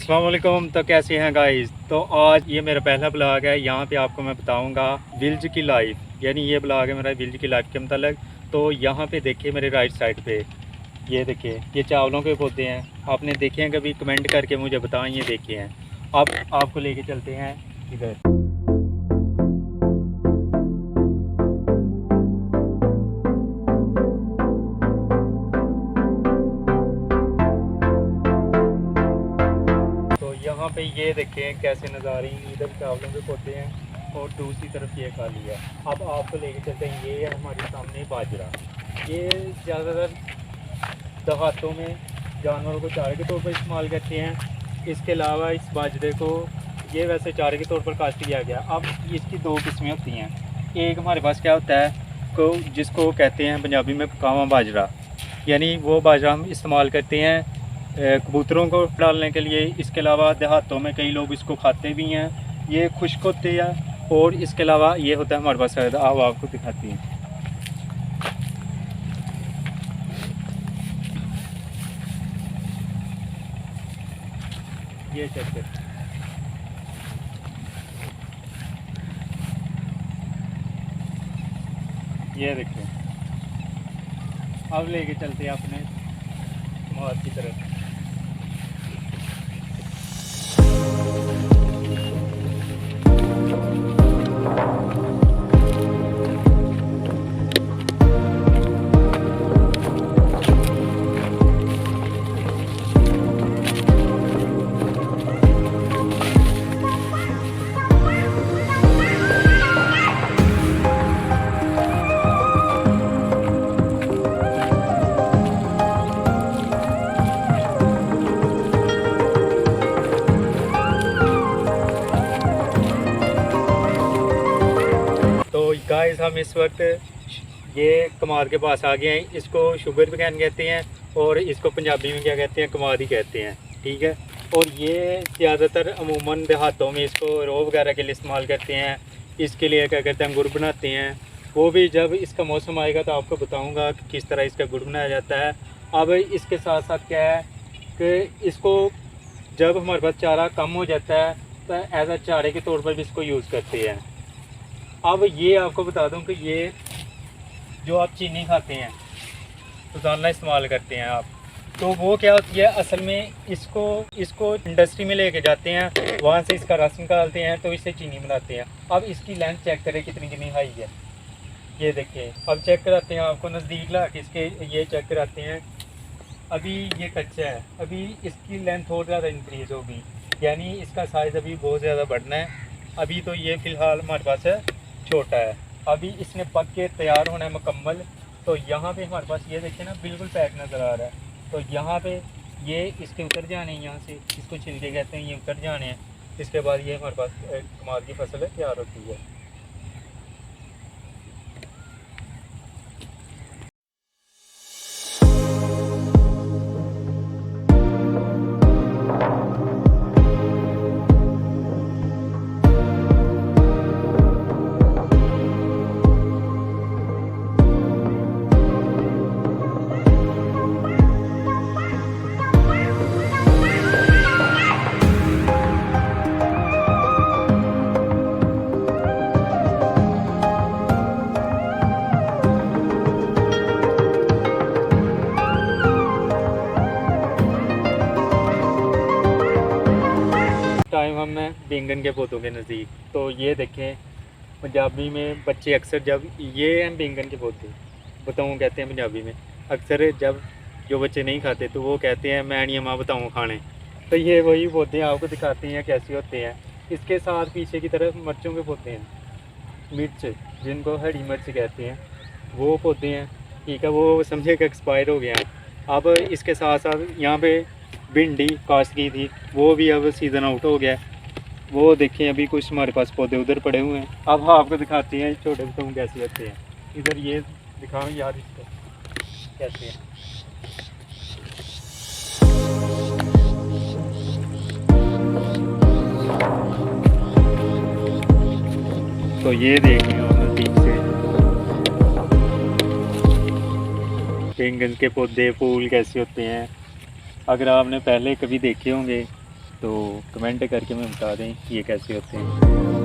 अस्सलाम वालेकुम। तो कैसे हैं गाइस। तो आज ये मेरा पहला ब्लॉग है। यहाँ पे आपको मैं बताऊँगा विल्ज की लाइफ, यानी ये ब्लॉग है मेरा विल्ज की लाइफ के मतलब। तो यहाँ पे देखिए मेरे राइट साइड पे, ये देखिए ये चावलों के पौधे हैं। आपने देखे हैं कभी? कमेंट करके मुझे बताएं ये देखे हैं। अब आपको लेके चलते हैं इधर। तो यहाँ पे ये देखें कैसे नज़ारे, इधर चावलों के पौधे हैं और दूसरी तरफ ये खाली है। अब आपको लेके चलते हैं, ये है हमारे सामने बाजरा। ये ज़्यादातर देहातों में जानवरों को चारे के तौर पर इस्तेमाल करते हैं। इसके अलावा इस बाजरे को ये वैसे चारे के तौर पर काश्त किया गया। अब इसकी दो किस्में होती हैं। एक हमारे पास क्या होता है को जिसको कहते हैं पंजाबी में पकावा बाजरा, यानी वो बाजरा हम इस्तेमाल करते हैं कबूतरों को डालने के लिए। इसके अलावा देहातों में कई लोग इसको खाते भी हैं। ये खुश्क होते हैं। और इसके अलावा ये होता है हमारे पास अब आपको दिखाती हैं। ये चेक कर, ये देखिए। अब लेके चलते हैं अपने मार्ग की तरफ। तो गाइस हम इस वक्त ये कमाद के पास आ गए हैं। इसको शुगर भी कहते हैं और इसको पंजाबी में क्या कहते हैं, कमाद ही कहते हैं। ठीक है। और ये ज़्यादातर अमूमन देहातों में इसको रो वगैरह के लिए इस्तेमाल करते हैं। इसके लिए क्या कहते हैं, गुड़ बनाते हैं। वो भी जब इसका मौसम आएगा तो आपको बताऊंगा कि किस तरह इसका गुड़ बनाया जाता है। अब इसके साथ साथ क्या है कि इसको जब हमारे पास चारा कम हो जाता है तो एज आ चारे के तौर पर भी इसको यूज़ करते हैं। अब ये आपको बता दूं कि ये जो आप चीनी खाते हैं, रोज़ाना इस्तेमाल करते हैं आप, तो वो क्या होती है असल में इसको इंडस्ट्री में लेके जाते हैं, वहाँ से इसका रस निकालते हैं तो इससे चीनी बनाते हैं। अब इसकी लेंथ चेक करें कितनी कितनी हाई है। ये देखिए, अब चेक कराते हैं आपको नज़दीक ला के इसके, ये चेक कराते हैं। अभी ये कच्चा है, अभी इसकी लेंथ और ज़्यादा इंक्रीज़ होगी, यानी इसका साइज़ अभी बहुत ज़्यादा बढ़ना है। अभी तो ये फ़िलहाल हमारे पास है छोटा है। अभी इसने पक के तैयार होना है मुकम्मल। तो यहाँ पे हमारे पास ये देखिए ना, बिल्कुल पैक नज़र आ रहा है। तो यहाँ पे ये इसके उतर जाने हैं, यहाँ से इसको छिलके कहते हैं, ये उतर जाने हैं। इसके बाद ये हमारे पास कमाद की फसल है, तैयार होती है। टाइम हम हैं बैंगन के पौधों के नज़दीक। तो ये देखें, पंजाबी में बच्चे अक्सर जब ये हैं बैंगन के पौधे, बताऊँ कहते हैं पंजाबी में। अक्सर जब जो बच्चे नहीं खाते तो वो कहते हैं मैं नहीं माँ बताऊँ खाने। तो ये वही पौधे आपको दिखाते हैं कैसे होते हैं। इसके साथ पीछे की तरफ मिर्चों के पौधे हैं, मिर्च जिनको हरी मिर्च कहते हैं, वो पौधे हैं। ठीक है, वो समझे कि एक्सपायर हो गया है। अब इसके साथ साथ यहाँ पे भिंडी काश्त की थी, वो भी अब सीज़न आउट हो गया। वो देखें अभी कुछ हमारे पास पौधे उधर पड़े हुए हैं। अब आपको दिखाते हैं छोटे बताऊँ कैसे होते हैं। इधर ये दिखाओ यार इसको कैसे है। तो ये देखें नज़दीक से बैंगन के पौधे फूल कैसे होते हैं। अगर आपने पहले कभी देखे होंगे तो कमेंट करके हमें बता दें ये कैसे होते हैं।